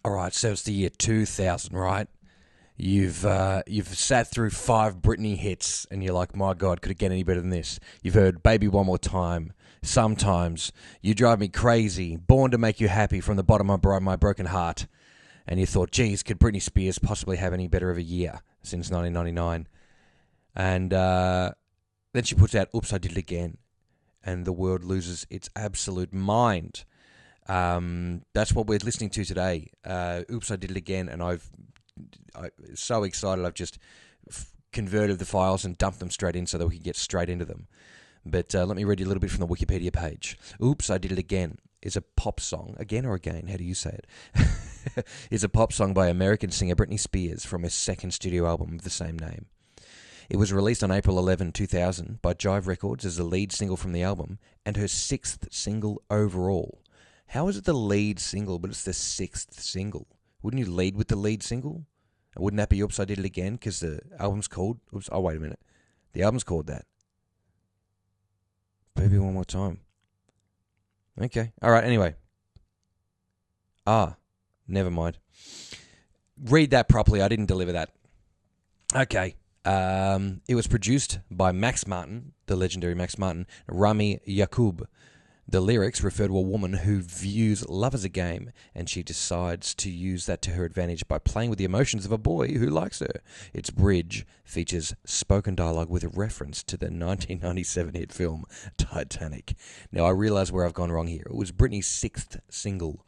All right, so it's the year 2000, right? You've sat through 5 Britney hits, and you're like, my God, could it get any better than this? You've heard Baby One More Time, Sometimes, You Drive Me Crazy, Born to Make You Happy from the bottom of my broken heart. And you thought, geez, could Britney Spears possibly have any better of a year since 1999? And then she puts out Oops, I Did It Again, and the world loses its absolute mind. That's what we're listening to today. Oops, I Did It Again, and I'm so excited. I've just converted the files and dumped them straight in so that we can get straight into them. But let me read you a little bit from the Wikipedia page. Oops, I Did It Again is a pop song. Again or again? How do you say it? It's a pop song by American singer Britney Spears from her second studio album of the same name. It was released on April 11, 2000 by Jive Records as the lead single from the album and her 6th single overall. How is it the lead single, but it's the 6th single? Wouldn't you lead with the lead single? Wouldn't that be Oops, I Did It Again? Because the album's called... Oops, oh, wait a minute. The album's called that. Baby One More Time. Okay. All right, anyway. Never mind. Read that properly. I didn't deliver that. Okay. It was produced by Max Martin, the legendary Max Martin, Rami Yacoub. The lyrics refer to a woman who views love as a game, and she decides to use that to her advantage by playing with the emotions of a boy who likes her. Its bridge features spoken dialogue with a reference to the 1997 hit film Titanic. Now, I realise where I've gone wrong here. It was Britney's 6th single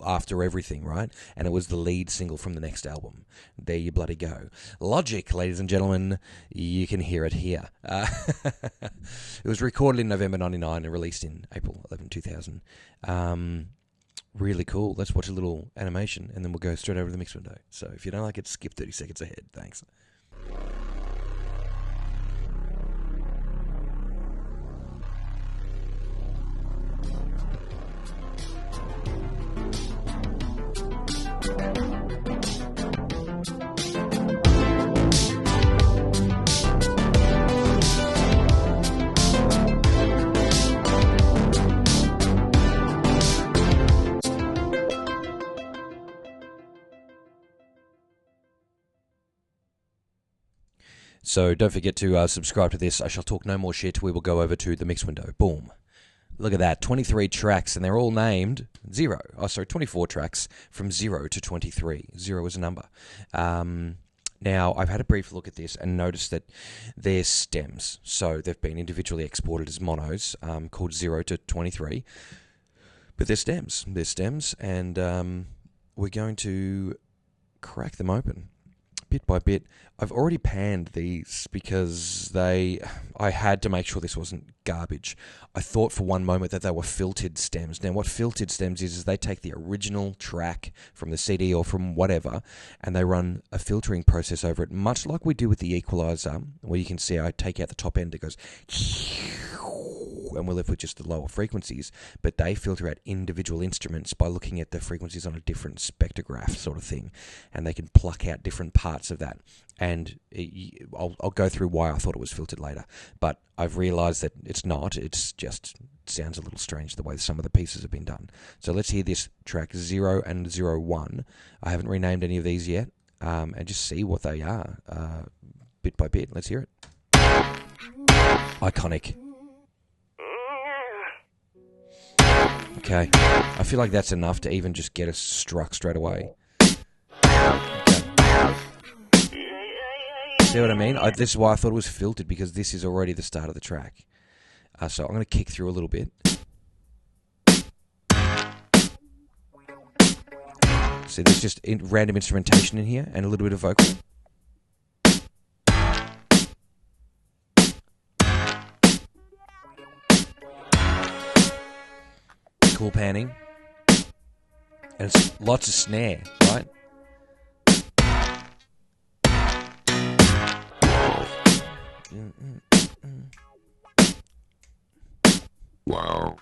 after everything, right? And it was the lead single from the next album. There you bloody go. Logic, ladies and gentlemen, you can hear it here. It was recorded in November 99 and released in April 11, 2000. Really cool. Let's watch a little animation and then we'll go straight over to the mix window. So if you don't like it, skip 30 seconds ahead. Thanks. So don't forget to subscribe to this. I shall talk no more shit. We will go over to the mix window. Boom. Look at that. 23 tracks, and they're all named 0. 24 tracks from 0 to 23. 0 is a number. Now, I've had a brief look at this and noticed that they're stems. So they've been individually exported as monos, called 0 to 23. But they're stems. They're stems, and we're going to crack them open. Bit by bit. I've already panned these because I had to make sure this wasn't garbage. I thought for one moment that they were filtered stems. Now, what filtered stems is they take the original track from the CD or from whatever, and they run a filtering process over it, much like we do with the equalizer, where you can see I take out the top end, it goes... and we're left with just the lower frequencies, but they filter out individual instruments by looking at the frequencies on a different spectrograph sort of thing, and they can pluck out different parts of that. And I'll go through why I thought it was filtered later, but I've realised that it's not. It's just sounds a little strange the way some of the pieces have been done. So let's hear this track 0 and 01. I haven't renamed any of these yet, and just see what they are bit by bit. Let's hear it. Iconic. Okay, I feel like that's enough to even just get us struck straight away. Okay. See what I mean? This is why I thought it was filtered, because this is already the start of the track. So I'm going to kick through a little bit. See, there's just random instrumentation in here and a little bit of vocal. Cool panning, and it's lots of snare, right? Wow.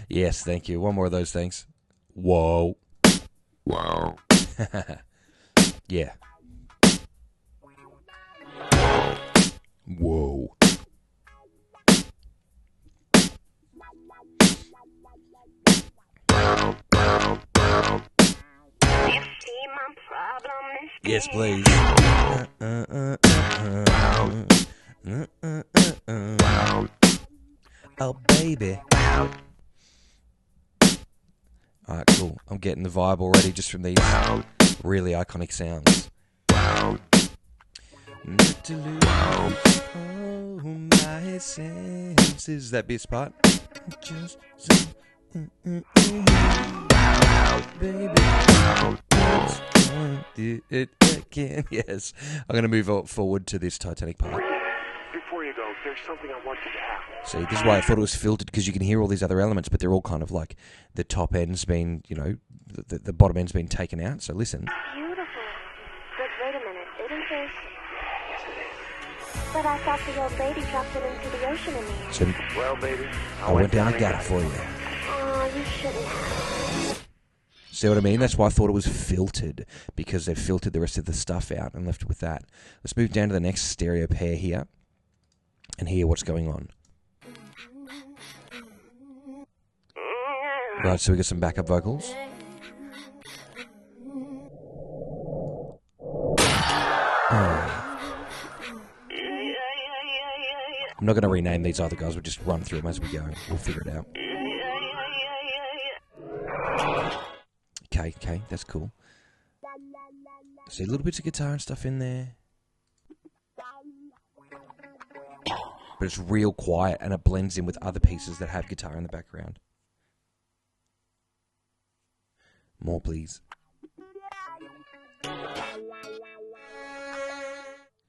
Yes, thank you. One more of those things. Whoa. Wow. Yeah. Whoa. Yes, please. Oh, baby. Alright, cool. I'm getting the vibe already just from these really iconic sounds. Not to lose all my senses. That bass part. Just so, baby, do it again. Yes, I'm going to move forward to this Titanic part. Before you go, there's something I want you to have. See, this is why I thought it was filtered, because you can hear all these other elements, but they're all kind of like the top end's been, you know, the bottom end's been taken out. So listen. Beautiful. But wait a minute, isn't this? But I thought the old lady dropped it into the ocean in the end. So, Well, baby, I went down and got it for you. Oh, you shouldn't have. See what I mean? That's why I thought it was filtered, because they've filtered the rest of the stuff out and left it with that. Let's move down to the next stereo pair here and hear what's going on. Right, so we got some backup vocals. Oh. I'm not going to rename these either, guys. We'll just run through them as we go. We'll figure it out. Okay, that's cool. See, little bits of guitar and stuff in there. But it's real quiet, and it blends in with other pieces that have guitar in the background. More, please.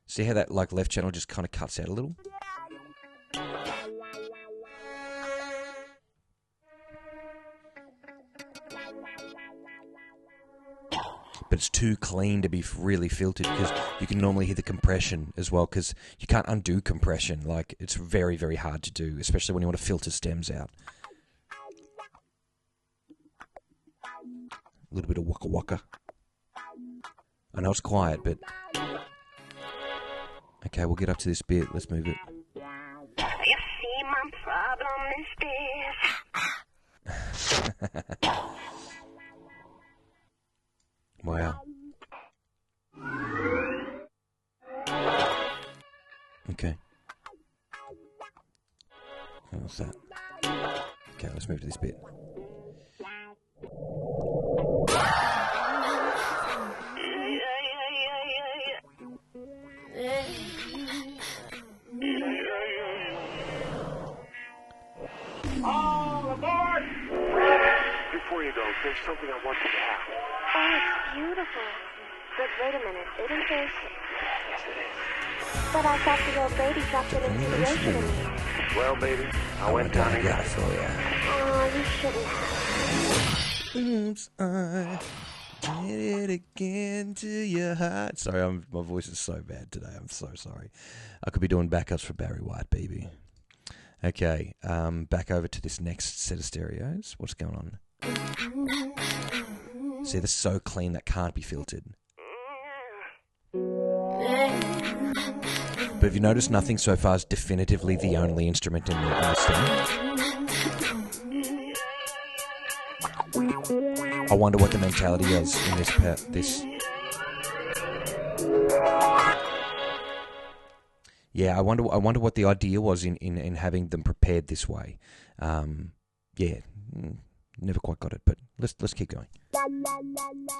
See how that like left channel just kind of cuts out a little? But it's too clean to be really filtered, because you can normally hear the compression as well, because you can't undo compression. Like, it's very, very hard to do, especially when you want to filter stems out. A little bit of waka waka. I know it's quiet, but... Okay, we'll get up to this bit. Let's move it. You see, my problem is this. Wow. Okay. What's that? Okay, let's move to this bit. All aboard! Before you go, there's something I want you to have. Oh, it's beautiful. But wait a minute, isn't this? Yes, it is. But I thought the old lady dropped it into the ocean in the end. Well, baby, I went down and got it for you. Oh, you shouldn't have. Oops, I did it again to your heart. Sorry, my voice is so bad today. I'm so sorry. I could be doing backups for Barry White, baby. Okay, back over to this next set of stereos. What's going on? See, this is so clean that can't be filtered. But have you noticed nothing so far is definitively the only instrument in the stem? I wonder what the mentality is in this. Yeah, I wonder what the idea was in having them prepared this way. Yeah, never quite got it, but let's keep going.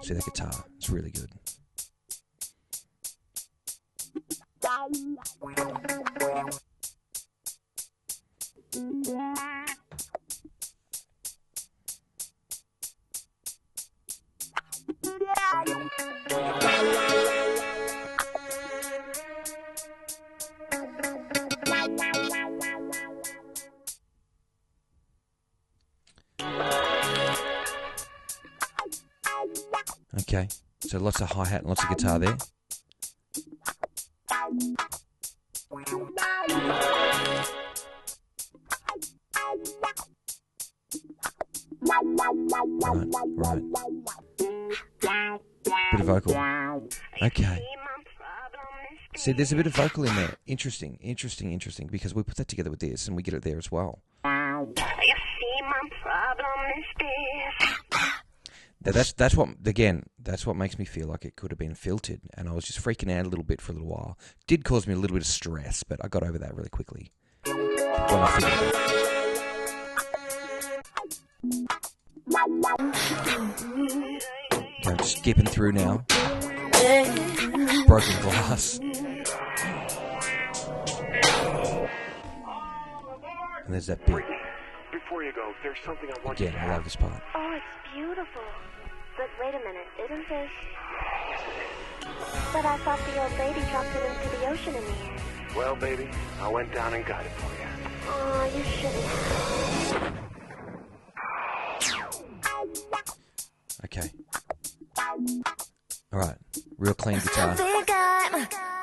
See that guitar? It's really good. Okay, so lots of hi-hat and lots of guitar there. Right. Bit of vocal. Okay. See, there's a bit of vocal in there. Interesting, because we put that together with this and we get it there as well. You see, my problem is this. That's what makes me feel like it could have been filtered, and I was just freaking out a little bit for a little while. It did cause me a little bit of stress, but I got over that really quickly. When I figured it. Okay, I'm skipping through now. Broken glass. And there's that bit. Britney, before you go, there's something I want Again, you to I have. love this part. Oh, it's beautiful. But wait a minute, isn't this... Yes, it is. But I thought the old lady dropped it into the ocean in the end. Well, baby, I went down and got it for you. Oh, you shouldn't have. Okay. Alright. Real clean guitar.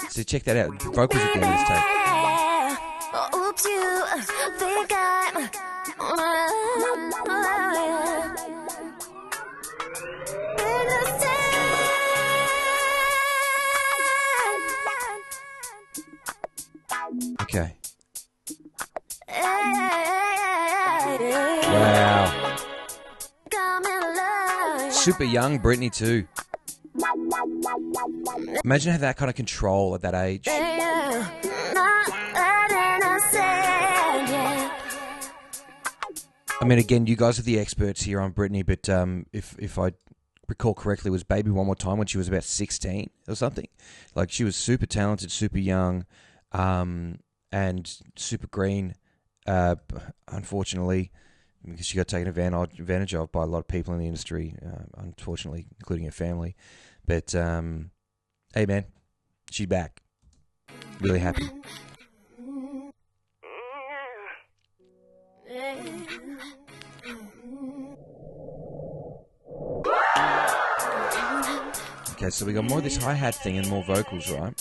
So check that out. Vocals at the end of this tape. Oops, you think I'm Okay. Wow. Super young Britney too. Imagine having that kind of control at that age. I mean, again, you guys are the experts here on Britney, but if I recall correctly, it was Baby One More Time when she was about 16 or something. Like, she was super talented, super young, and super green, unfortunately, because she got taken advantage of by a lot of people in the industry, unfortunately, including her family. But, hey, man, she's back. Really happy. Okay, so we got more of this hi-hat thing and more vocals, right?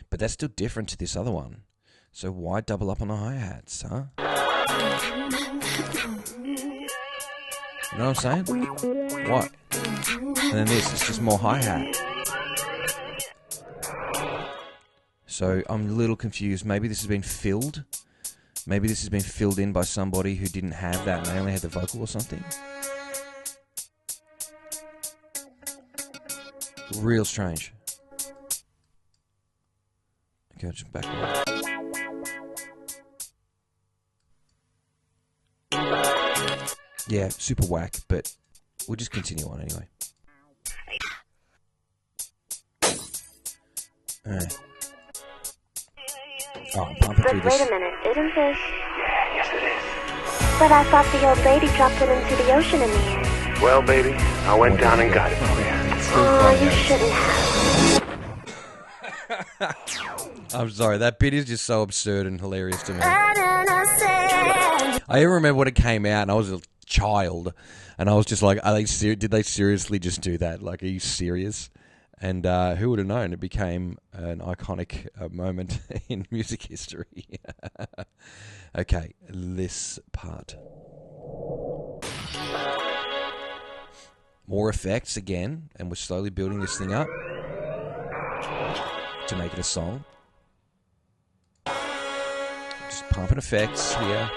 But that's still different to this other one. So why double up on the hi-hats, huh? You know what I'm saying? What? And then this, it's just more hi-hat. So I'm a little confused. Maybe this has been filled. Maybe this has been filled in by somebody who didn't have that and they only had the vocal or something. Real strange. Okay, just back up. Yeah, super whack, but we'll just continue on anyway. Oh, I'm pumping But through wait this. a minute, isn't this... Yeah, yes, it is. But I thought the old lady dropped it into the ocean in the end. Well, baby, I went down and got it for you. Oh, you shouldn't have. I'm sorry, that bit is just so absurd and hilarious to me. I even remember when it came out and I was a child and I was just like, did they seriously just do that? Like, are you serious? And who would have known? It became an iconic moment in music history. Okay, this part. More effects again, and we're slowly building this thing up to make it a song. Just pumping effects here.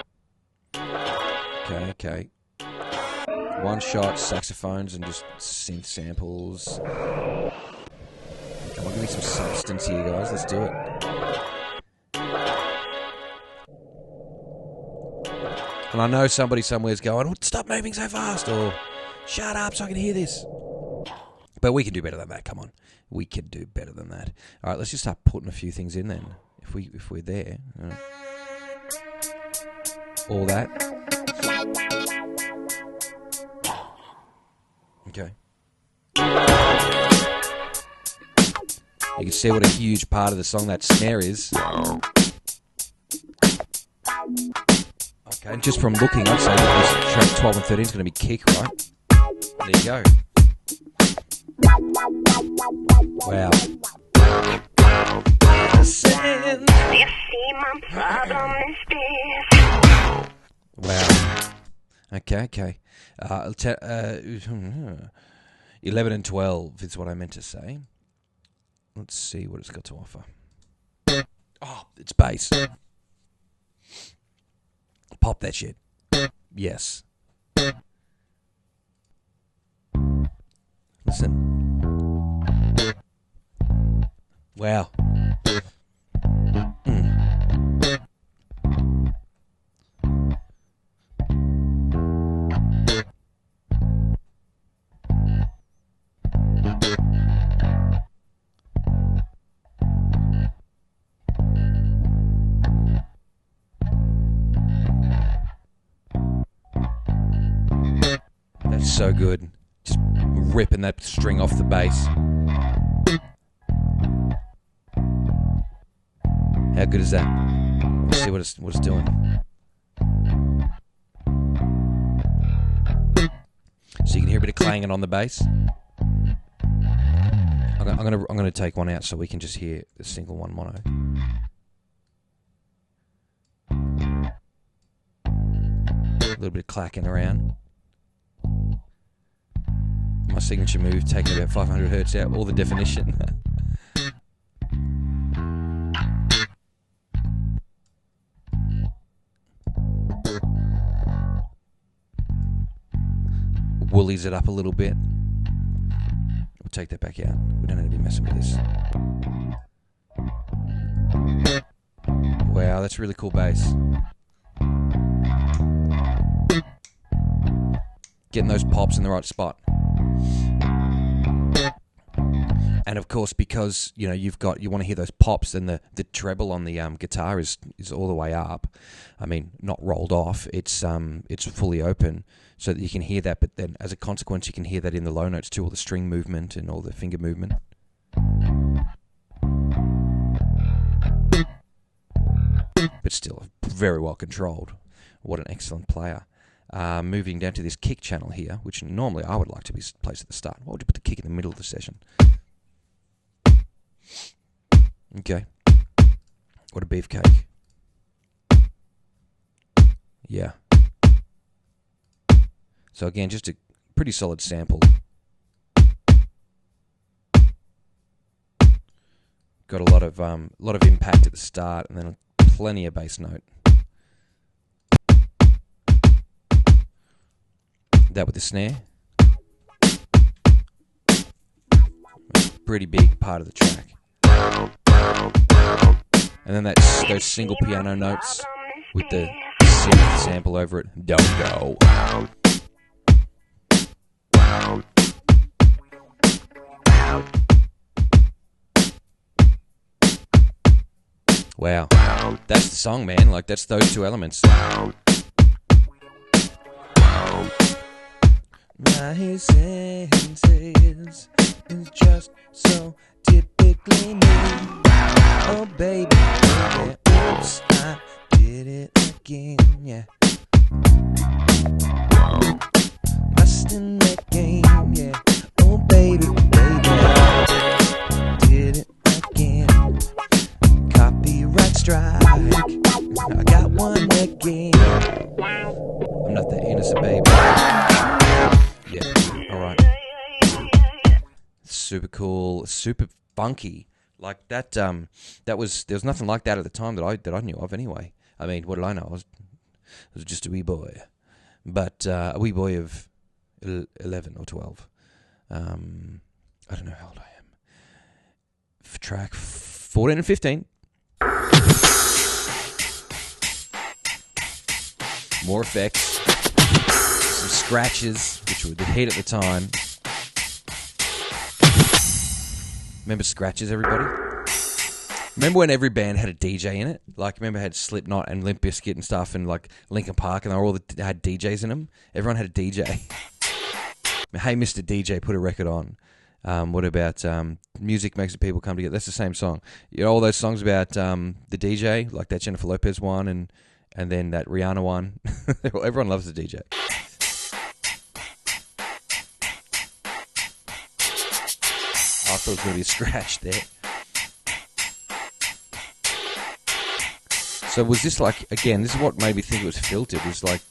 Okay. One shot, saxophones and just synth samples. Come on, give me some substance here, guys. Let's do it. And I know somebody somewhere's going, oh, stop moving so fast, or shut up so I can hear this. But we can do better than that, come on. We can do better than that. All right, let's just start putting a few things in then, if we're there. All that. Okay. You can see what a huge part of the song that snare is. Okay, just from looking, I'd say that this track 12 and 13 is going to be kick, right? There you go. Wow. Wow. Okay. 11 and 12 is what I meant to say. Let's see what it's got to offer. Oh, it's bass. Pop that shit. Yes. Listen. Wow. That's so good. Just ripping that string off the bass. How good is that? Let's see what it's doing. So you can hear a bit of clanging on the bass. I'm gonna take one out so we can just hear the single one mono. A little bit of clacking around. My signature move, taking about 500 hertz out, all the definition. Woolies it up a little bit. We'll take that back out. We don't need to be messing with this. Wow, that's really cool bass. Getting those pops in the right spot. And of course, because you want to hear those pops, then the treble on the guitar is all the way up. I mean, not rolled off. It's fully open, so that you can hear that. But then, as a consequence, you can hear that in the low notes too, all the string movement and all the finger movement. But still, very well controlled. What an excellent player. Moving down to this kick channel here, which normally I would like to be placed at the start. Why would you put the kick in the middle of the session? Okay. What a beefcake. Yeah. So again, just a pretty solid sample. Got a lot of impact at the start, and then plenty of bass note. That with the snare. Pretty big part of the track. And then those single piano notes with the synth sample over it. Don't go. Wow. That's the song, man. Like, that's those two elements. My senses is just so typically me. Oh baby, oops, I did it again, yeah. Lost in that game, yeah. Oh baby, did it again. Copyright strike, I got one again. I'm not that innocent, baby. Yeah, alright. Super cool, super funky. Like that, there was nothing like that at the time that I knew of anyway. I mean, what did I know? I was just a wee boy. But a wee boy of 11 or 12. I don't know how old I am. Track 14 and 15. More effects. Some scratches, which were the hit at the time. Remember scratches, everybody? Remember when every band had a DJ in it? Like, remember had Slipknot and Limp Bizkit and stuff, and like Linkin Park, and they had DJs in them? Everyone had a DJ. Hey, Mr. DJ, put a record on. What about music makes the people come together? That's the same song. You know, all those songs about the DJ, like that Jennifer Lopez one, and then that Rihanna one. Everyone loves the DJ. I thought it was going to be a scratch there. So was this like, again, this is what made me think it was filtered. It was like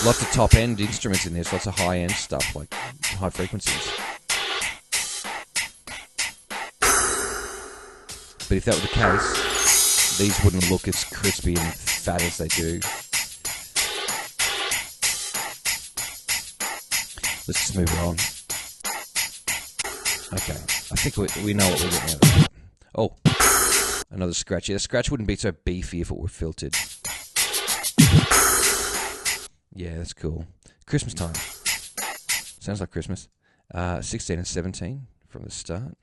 lots of top-end instruments in this, lots of high-end stuff, like high frequencies. But if that were the case, these wouldn't look as crispy and fat as they do. Let's just move it on. Okay, I think we know what we're getting out of it. Oh, another scratch. Yeah, the scratch wouldn't be so beefy if it were filtered. Yeah, that's cool. Christmas time. Sounds like Christmas. 16 and 17 from the start.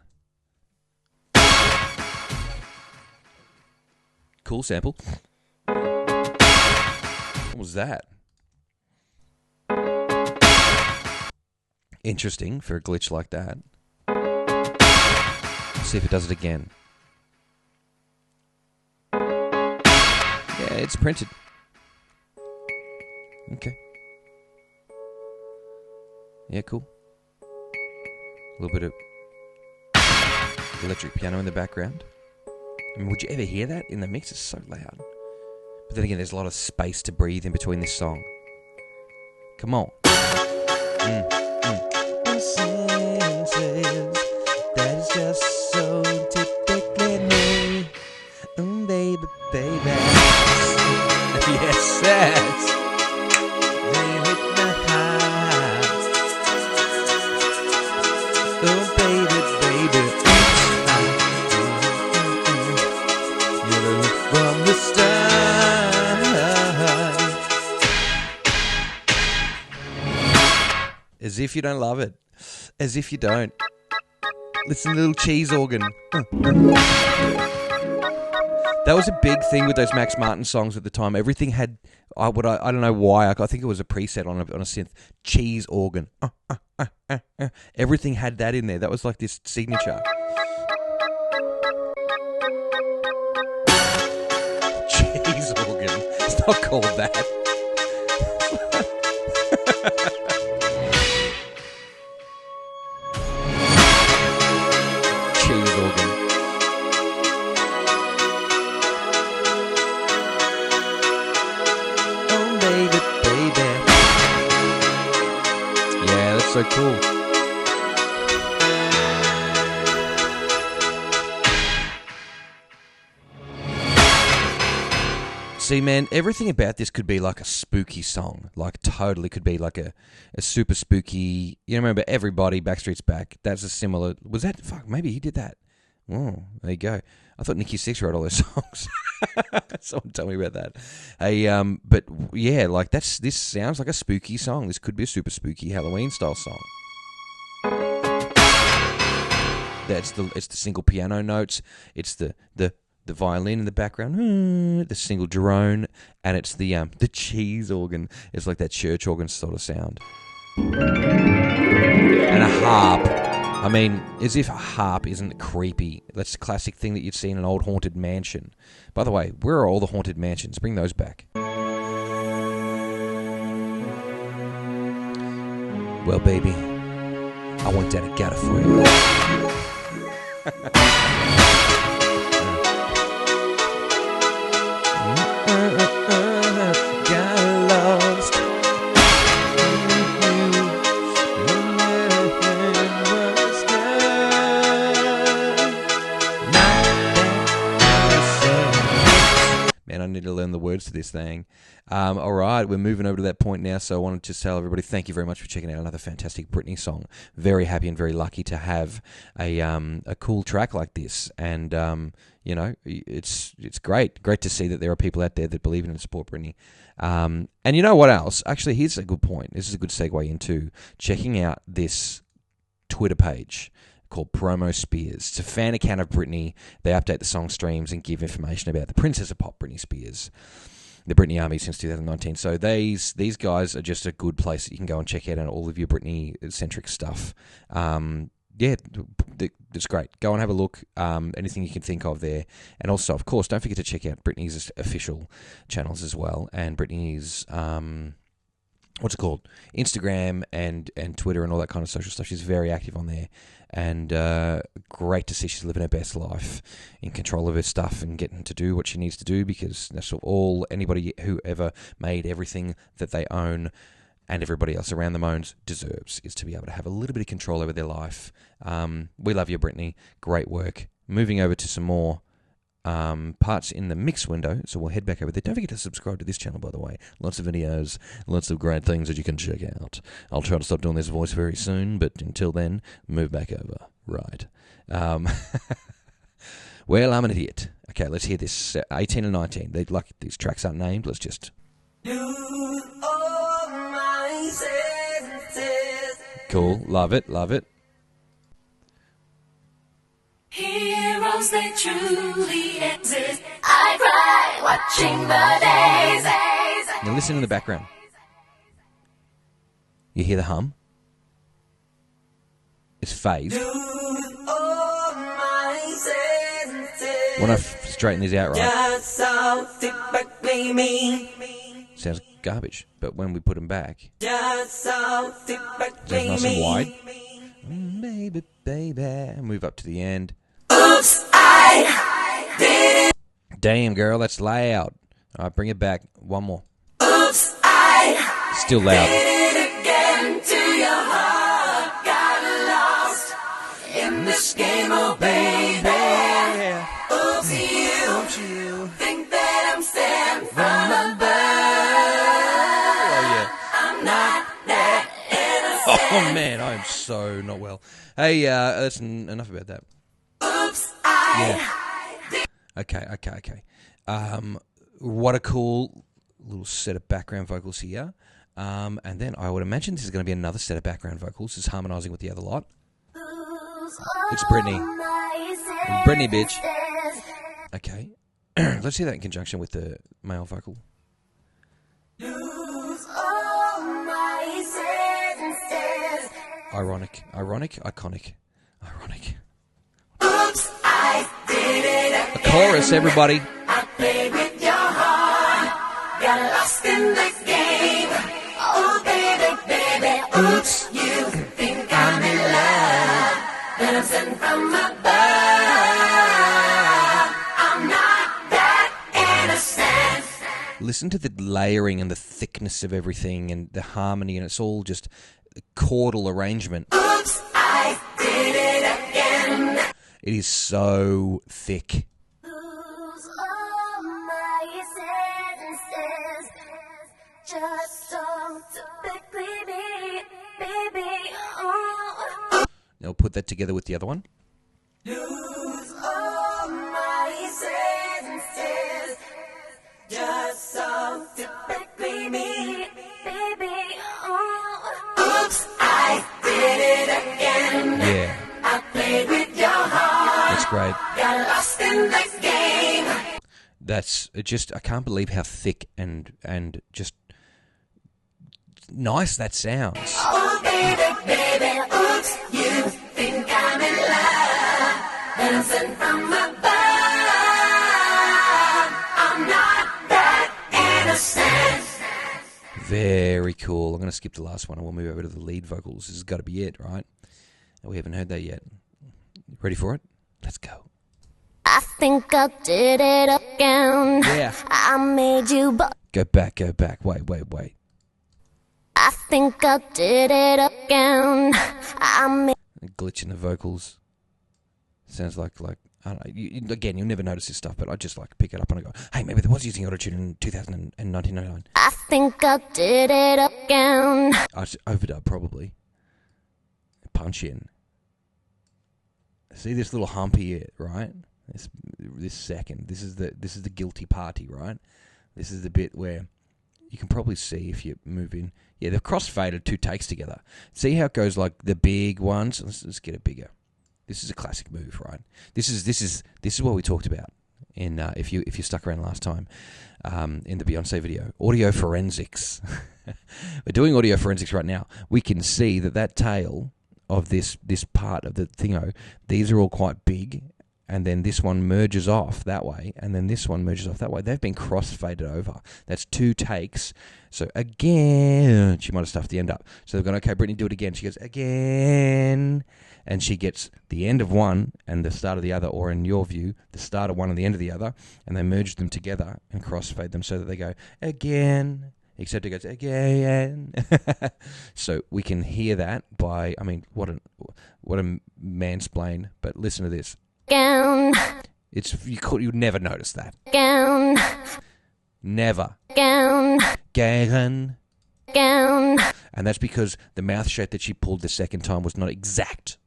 Cool sample. What was that? Interesting for a glitch like that. Let's see if it does it again. Yeah, it's printed. Okay. Yeah, cool. A little bit of electric piano in the background. I mean, would you ever hear that in the mix? It's so loud. But then again, there's a lot of space to breathe in between this song. Come on. That is just so typically me. Baby, baby. Yes, that's. They hit my heart. Oh, baby, baby. You're from the start. As if you don't love it. As if you don't. Listen to the little cheese organ. That was a big thing with those Max Martin songs at the time. Everything had, I don't know why, I think it was a preset on a synth, cheese organ. Everything had that in there. That was like this signature. Cheese organ. It's not called that. Cheese organ. Oh, baby, baby. Yeah, that's so cool. See, man, everything about this could be like a spooky song. Like, totally could be like a super spooky... You remember Everybody, Backstreet's Back? That's a similar... Was that... Fuck, maybe he did that. Oh, there you go. I thought Nicky Six wrote all those songs. Someone tell me about that. Hey, but yeah, like this sounds like a spooky song. This could be a super spooky Halloween style song. It's the single piano notes. It's the violin in the background, the single drone, and it's the cheese organ. It's like that church organ sort of sound. And a harp. I mean, as if a harp isn't creepy. That's a classic thing that you'd see in an old haunted mansion. By the way, where are all the haunted mansions? Bring those back. Well, baby, I went down and got it for you. Man, I need to learn the words to this thing. All right, we're moving over to that point now, so I wanted to tell everybody thank you very much for checking out another fantastic Britney song. Very happy and very lucky to have a cool track like this, and you know, it's great to see that there are people out there that believe in and support Britney. And you know what else? Actually, here's a good point. This is a good segue into checking out this Twitter page called Promo Spears. It's a fan account of Britney. They update the song streams and give information about the Princess of Pop, Britney Spears, the Britney Army since 2019. So these guys are just a good place that you can go and check out all of your Britney-centric stuff. Yeah, it's great. Go and have a look. Anything you can think of there. And also, of course, don't forget to check out Britney's official channels as well. And Britney's... what's it called? Instagram and Twitter and all that kind of social stuff. She's very active on there, and great to see she's living her best life, in control of her stuff and getting to do what she needs to do, because that's all anybody who ever made everything that they own and everybody else around them owns deserves, is to be able to have a little bit of control over their life. We love you, Britney. Great work. Moving over to some more parts in the mix window, so we'll head back over there. Don't forget to subscribe to this channel, by the way. Lots of videos, lots of great things that you can check out. I'll try to stop doing this voice very soon, but until then, move back over Right. Well, I'm an idiot. Okay, let's hear this. 18 and 19. These tracks aren't named. Let's just... Cool. Love it. Love it. Heroes, they truly exist. I cry watching the days. Now listen in the background. You hear the hum? It's phase. When I straighten these out right, sounds garbage. But when we put them back, sounds nice and wide. Baby, baby. Move up to the end. Oops, I did it. Damn, girl, that's loud. All right, bring it back. One more. Oops, I Still loud. did it again to your heart. Got lost in this game, oh baby. Oops, you think that I'm sent from above. I'm not that innocent. Oh, man, I'm so not well. Hey, that's enough about that. Oops, Okay. What a cool little set of background vocals here. And then I would imagine this is going to be another set of background vocals. It's harmonising with the other lot. It's Britney. Britney, bitch. Okay. Let's hear that in conjunction with the male vocal. Ironic, iconic. Oops, I did it again. A chorus, everybody. I played with your heart. Got lost in the game. Oh, baby, baby. Oops, you think I'm in love. But I'm sent from above. I'm not that innocent. Listen to the layering and the thickness of everything and the harmony, and it's all just a chordal arrangement. Oops, I did it again. It is so thick. Lose all my senses. Just so typically me, baby. Oh. Now put that together with the other one. Lose all my senses. Just so typically me, baby. Oh. Oops, I did it again. Yeah, I played with your heart. that's great. Got lost in the game. That's just, I can't believe how thick and just nice that sounds. Oh, baby, baby, oops, you think I'm in love. But I'm sent from above. I'm not that innocent. Very cool. I'm going to skip the last one and we'll move over to the lead vocals. This has got to be it, right? We haven't heard that yet. Ready for it? Let's go. I think I did it again. Yeah. I made you, but Go back. Wait. I think I did it again. I made A glitch in the vocals. Sounds like I don't know. Again, you'll never notice this stuff, but I just like pick it up and I go, hey, maybe there was using autotune in 2000 and 1999. I think I did it again. I overdub probably. Punch in. See this little hump here, right? This second. This is the guilty party, right? This is the bit where you can probably see if you move in. Yeah, they've cross-faded 2 takes together. See how it goes like the big ones? Let's get it bigger. This is a classic move, right? This is what we talked about in if you stuck around last time in the Beyonce video. Audio forensics. We're doing audio forensics right now. We can see that tail of this part of the thingo, these are all quite big, and then this one merges off that way, and then this one merges off that way. They've been cross-faded over. That's 2 takes. So again, she might have stuffed the end up. So they've gone, okay, Britney, do it again. She goes, again. And she gets the end of one and the start of the other, or in your view, the start of one and the end of the other, and they merge them together and cross-fade them so that they go, again. Except it goes, again. So we can hear that by, I mean, what a mansplain, but listen to this. Again. You'd never notice that. Again. Never. Again. Again. Again. And that's because the mouth shape that she pulled the second time was not exact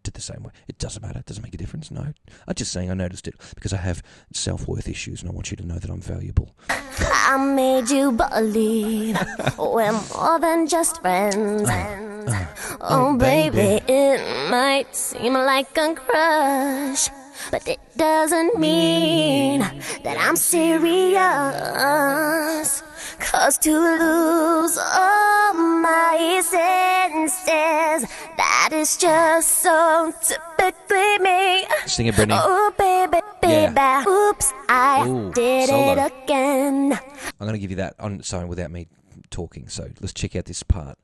to it the same way. It doesn't matter. It doesn't make a difference. No. I'm just saying I noticed it because I have self-worth issues and I want you to know that I'm valuable. I made you believe we're more than just friends. Oh, baby, it might seem like a crush, but it doesn't mean that I'm serious. 'Cause to lose all my senses, that is just so typically me. Sing it, Britney. Oh, baby, baby, Yeah. oops, I did solo. it again. I'm going to give you that on its own without me talking, so let's check out this part.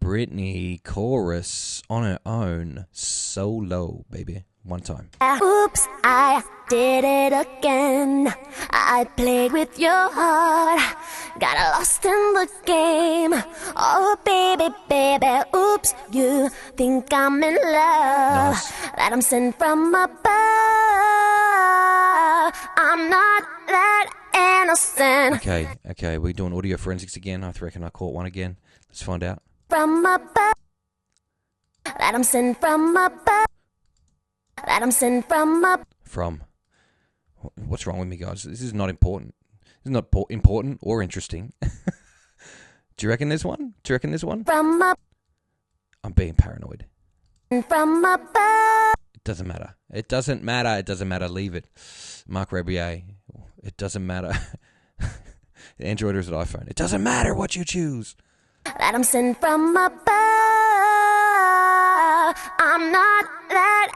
Britney, chorus, on her own, solo, baby. One time. Oops, I did it again. I played with your heart, got lost in the game. Oh, baby, baby, oops, you think I'm in love, Nice. that I'm sent from above. I'm not that innocent. Okay, we're doing audio forensics again. I reckon I caught one again. Let's find out. From above, that I'm sent from above. That I'm sent from up. From. What's wrong with me, guys? This is not important. This is not important or interesting. Do you reckon there's one? From up. I'm being paranoid. From above. It doesn't matter. Leave it. Mark Rebier. It doesn't matter. Android or is it iPhone? It doesn't matter what you choose. That I'm sent from above. I'm not that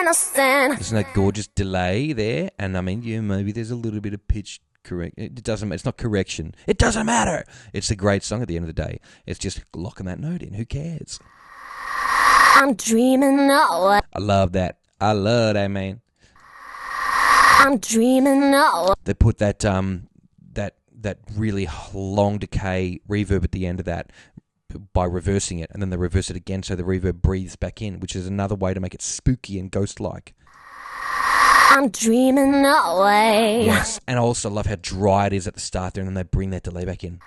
innocent. Isn't that gorgeous delay there? And I mean, yeah, maybe there's a little bit of pitch correct. It doesn't. It's not correction. It doesn't matter. It's a great song at the end of the day. It's just locking that note in. Who cares? I'm dreaming away. I love that. I love that, man. I'm dreaming away. They put that that really long decay reverb at the end of that by reversing it, and then they reverse it again so the reverb breathes back in, which is another way to make it spooky and ghost-like. I'm dreaming away. Yes, and I also love how dry it is at the start there, and then they bring that delay back in.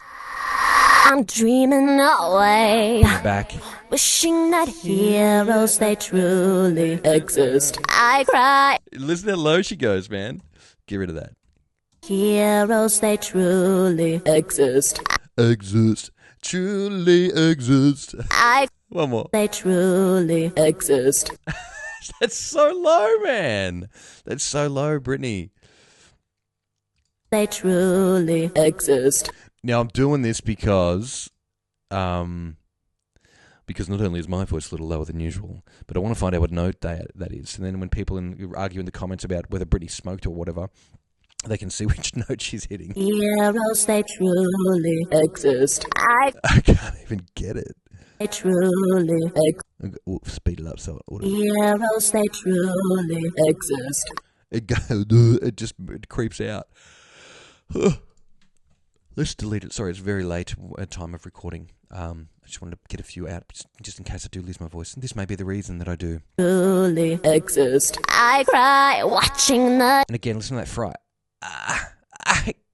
I'm dreaming away. Bring it back. Wishing that heroes, they truly exist. I cry. Listen how low she goes, man. Get rid of that. Heroes, they truly exist. Exist. Truly exist. One more. They truly exist. That's so low, man. That's so low, Britney. They truly exist. Now, I'm doing this because not only is my voice a little lower than usual, but I want to find out what note that is. And then when people argue in the comments about whether Britney smoked or whatever, they can see which note she's hitting. Heroes, they truly exist. I can't even get it. They truly exist. Speed it up so it Heroes, they truly exist. it creeps out. Let's delete it. Sorry, it's very late at time of recording. I just wanted to get a few out, just in case I do lose my voice. And this may be the reason that I do. Truly exist. I cry watching the... And again, listen to that fry.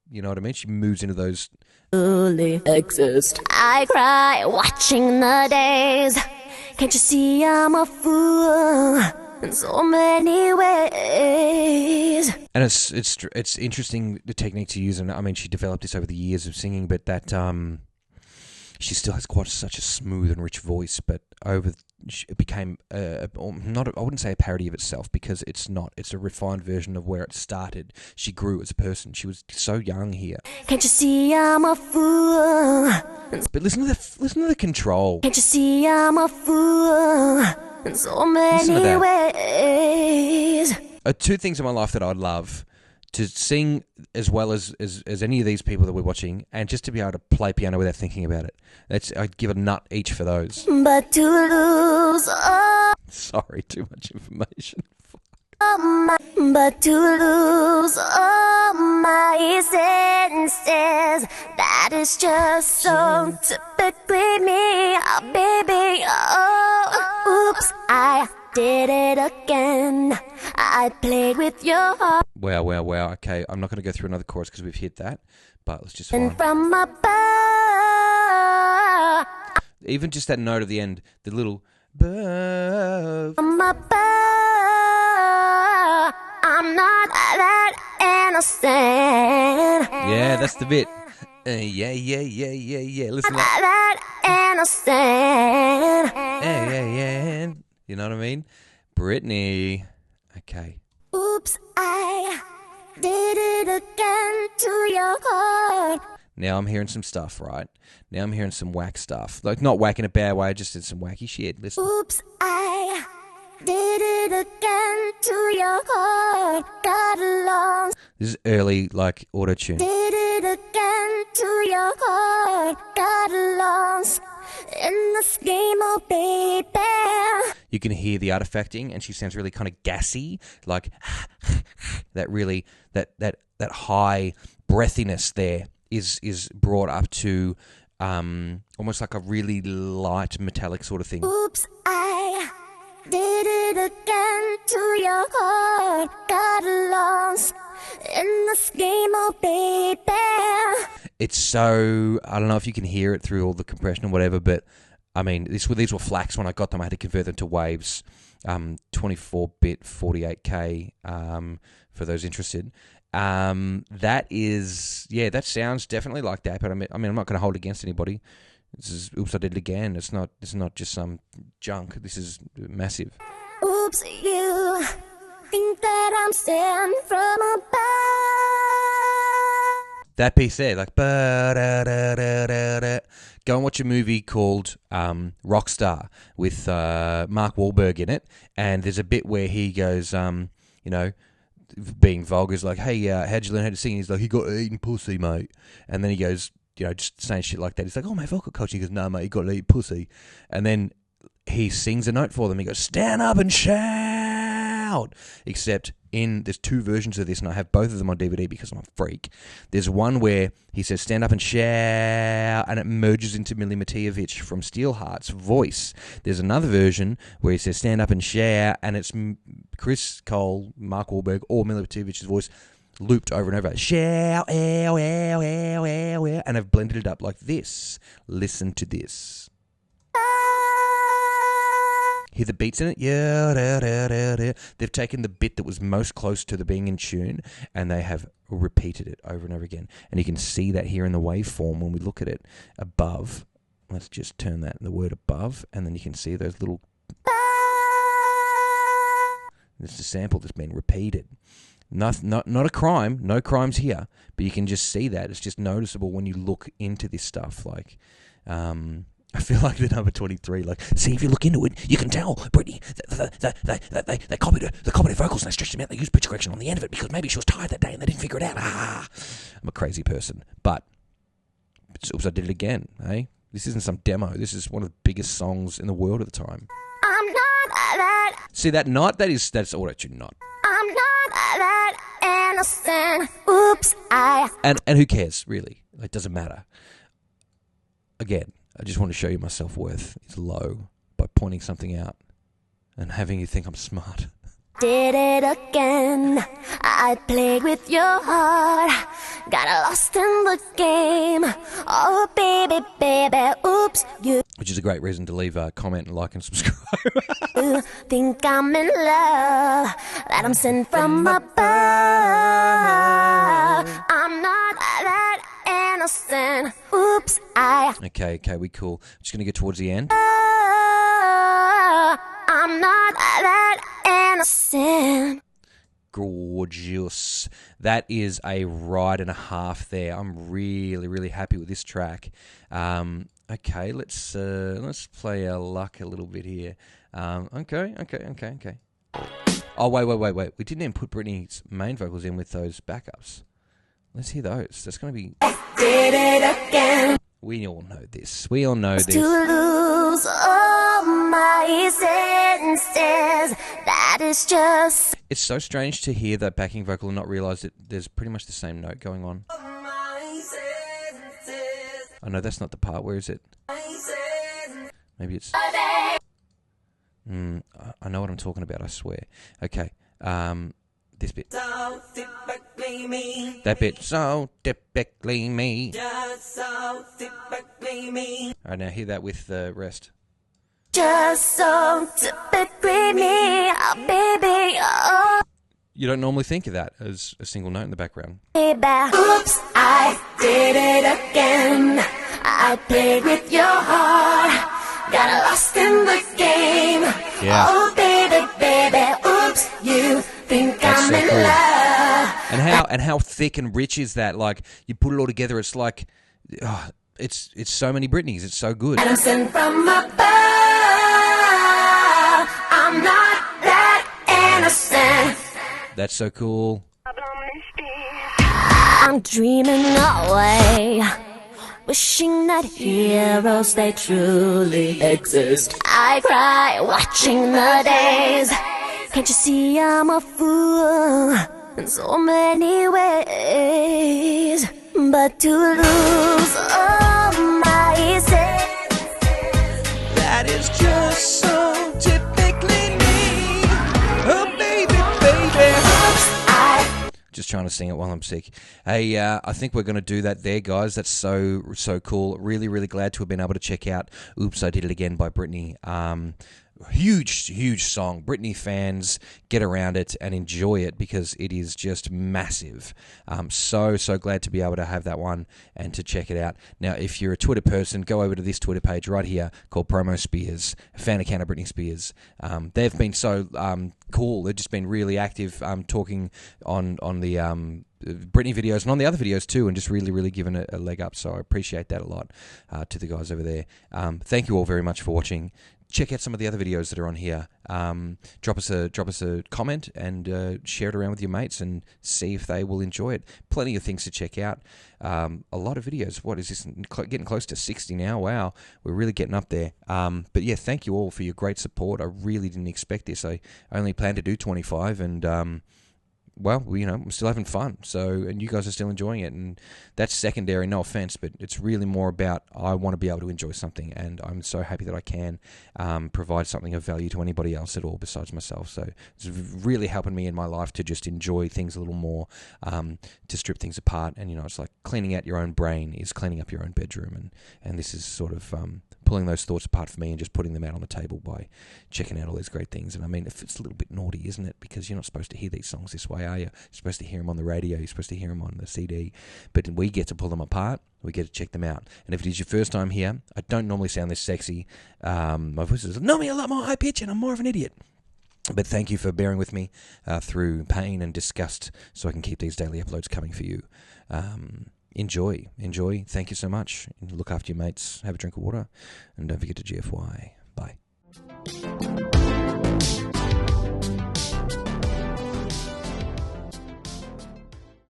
You know what I mean? She moves into those... Truly exist. I cry watching the days. Can't you see I'm a fool in so many ways? And it's interesting, the technique to use. And I mean, she developed this over the years of singing, but that she still has such a smooth and rich voice. But it became I wouldn't say a parody of itself, because it's not. It's a refined version of where it started. She grew as a person. She was so young here. Can't you see I'm a fool? But listen to the control. Can't you see I'm a fool in so many ways? Two things in my life that I'd love: to sing as well as any of these people that we're watching, and just to be able to play piano without thinking about it. I'd give a nut each for those. But to lose all... Sorry, too much information. But to lose all my senses, that is just so typically me, oh, baby. Oh, oops, I did it again. I played with your heart. Wow. Okay, I'm not going to go through another chorus because we've hit that, but let's just find. And from above. Even just that note at the end, the little above. I'm above. I'm not that innocent. Yeah, that's the bit. Yeah. Listen to that. That innocent. Yeah. You know what I mean? Britney. Okay. Oops, I did it again to your heart. Now I'm hearing some stuff, right? Now I'm hearing some whack stuff. Like, not whack in a bad way, I just did some wacky shit. Listen. Oops, I did it again to your heart. Got lost. This is early, like, auto-tune. Did it again to your heart. Got lost in this game, oh baby. You can hear the artifacting, and she sounds really kind of gassy, like that really that high breathiness there is brought up to almost like a really light metallic sort of thing. Oops, I did it again to your heart. Got lost in this game, oh baby. It's so, I don't know if you can hear it through all the compression or whatever, but I mean, these were FLACs when I got them. I had to convert them to waves, 24-bit, 48K, for those interested. That sounds definitely like that, but I mean, I'm not going to hold it against anybody. This is, oops, I did it again. It's not just some junk. This is massive. Oops, you think that I'm sent from above. That piece there, like, ba-da-da-da-da-da. Go and watch a movie called Rockstar with Mark Wahlberg in it, and there's a bit where he goes, being vulgar, is like, hey, how'd you learn how to sing? He's like, you got to eat pussy, mate. And then he goes, just saying shit like that. He's like, oh, my vocal coach. He goes, no, mate, you got to eat pussy. And then he sings a note for them. He goes, stand up and shout. Except there's two versions of this, and I have both of them on DVD because I'm a freak. There's one where he says, stand up and shout, and it merges into Millie Matijevich from Steelheart's voice. There's another version where he says, stand up and shout, and it's Chris Cole, Mark Wahlberg, or Millie Matijevich's voice looped over and over. Shout, ow, ow, ow, ow, ow, and I've blended it up like this. Listen to this. Hear the beats in it? Yeah, da, da, da, da. They've taken the bit that was most close to the being in tune, and they have repeated it over and over again. And you can see that here in the waveform when we look at it above. Let's just turn that, the word above, and then you can see those little... This is a sample that's been repeated. Not a crime, no crimes here, but you can just see that. It's just noticeable when you look into this stuff. Like, I feel like the number 23, like, see, if you look into it, you can tell Britney, they copied her vocals and they stretched them out. They used pitch correction on the end of it because maybe she was tired that day and they didn't figure it out. I'm a crazy person. But, oops, I did it again, eh? This isn't some demo. This is one of the biggest songs in the world at the time. I'm not that. See that not? That's auto-tune not. I'm not that innocent. Oops, And who cares, really? It doesn't matter. Again, I just want to show you my self-worth is low by pointing something out and having you think I'm smart. did it again. I played with your heart. Got lost in the game. Oh, baby, baby, oops, you Which is a great reason to leave a comment and like and subscribe. think I'm in love, that I'm sent from above. I'm not that innocent. Oops, Okay, we cool. Just going to get towards the end. I'm not that innocent. Gorgeous. That is a ride and a half there. I'm really, really happy with this track. Okay, let's play our luck a little bit here. Okay. Oh, wait. We didn't even put Britney's main vocals in with those backups. Let's hear those. That's going to be... Did it again. We all know this. We all know this. To lose all my senses. That is just... It's so strange to hear that backing vocal and not realise that there's pretty much the same note going on. Oh no, that's not the part. Where is it? Maybe it's... I know what I'm talking about, I swear. Okay, this bit. That bit. So typically me. Alright, now hear that with the rest. Just so typically me, oh baby, oh You don't normally think of that as a single note in the background. baby. Oops, I did it again. I played with your heart, got lost in the game. Yeah. Oh baby, baby, oops, you think That's I'm so in cool. love. And how thick and rich is that? Like, you put it all together, it's like, it's so many Britneys. It's so good. And I'm sent from above. I'm not that innocent. That's so cool. I'm dreaming away, wishing that heroes they truly exist. I cry watching the days. Can't you see I'm a fool in so many ways? But to lose all my senses, That is just so typically me. Oh, baby, baby. Just trying to sing it while I'm sick. Hey, I think we're going to do that there, guys. That's so cool. Really, really glad to have been able to check out Oops, I Did It Again by Britney. Huge song. Britney fans, get around it and enjoy it because it is just massive. So glad to be able to have that one and to check it out. Now, if you're a Twitter person, go over to this Twitter page right here called Promo Spears, a fan account of Britney Spears. They've been so cool. They've just been really active talking on the Britney videos and on the other videos too, and just really giving it a leg up. So I appreciate that a lot to the guys over there. Thank you all very much for watching. Check out some of the other videos that are on here. Drop us a comment and share it around with your mates and see if they will enjoy it. Plenty of things to check out. A lot of videos. What is this? Getting close to 60 now. Wow, we're really getting up there. But yeah, thank you all for your great support. I really didn't expect this. I only planned to do 25 and well, I'm still having fun. So, and you guys are still enjoying it, and that's secondary. No offense, but it's really more about I want to be able to enjoy something, and I'm so happy that I can provide something of value to anybody else at all besides myself. So, it's really helping me in my life to just enjoy things a little more, to strip things apart, and it's like cleaning out your own brain is cleaning up your own bedroom, and this is sort of pulling those thoughts apart for me and just putting them out on the table by checking out all these great things. And I mean, if it's a little bit naughty, isn't it? Because you're not supposed to hear these songs this way, are you? You're supposed to hear them on the radio. You're supposed to hear them on the CD. But we get to pull them apart. We get to check them out. And if it is your first time here, I don't normally sound this sexy. My voice is normally a lot more high pitch, and I'm more of an idiot. But thank you for bearing with me through pain and disgust so I can keep these daily uploads coming for you. Enjoy. Thank you so much. Look after your mates. Have a drink of water. And don't forget to GFY. Bye.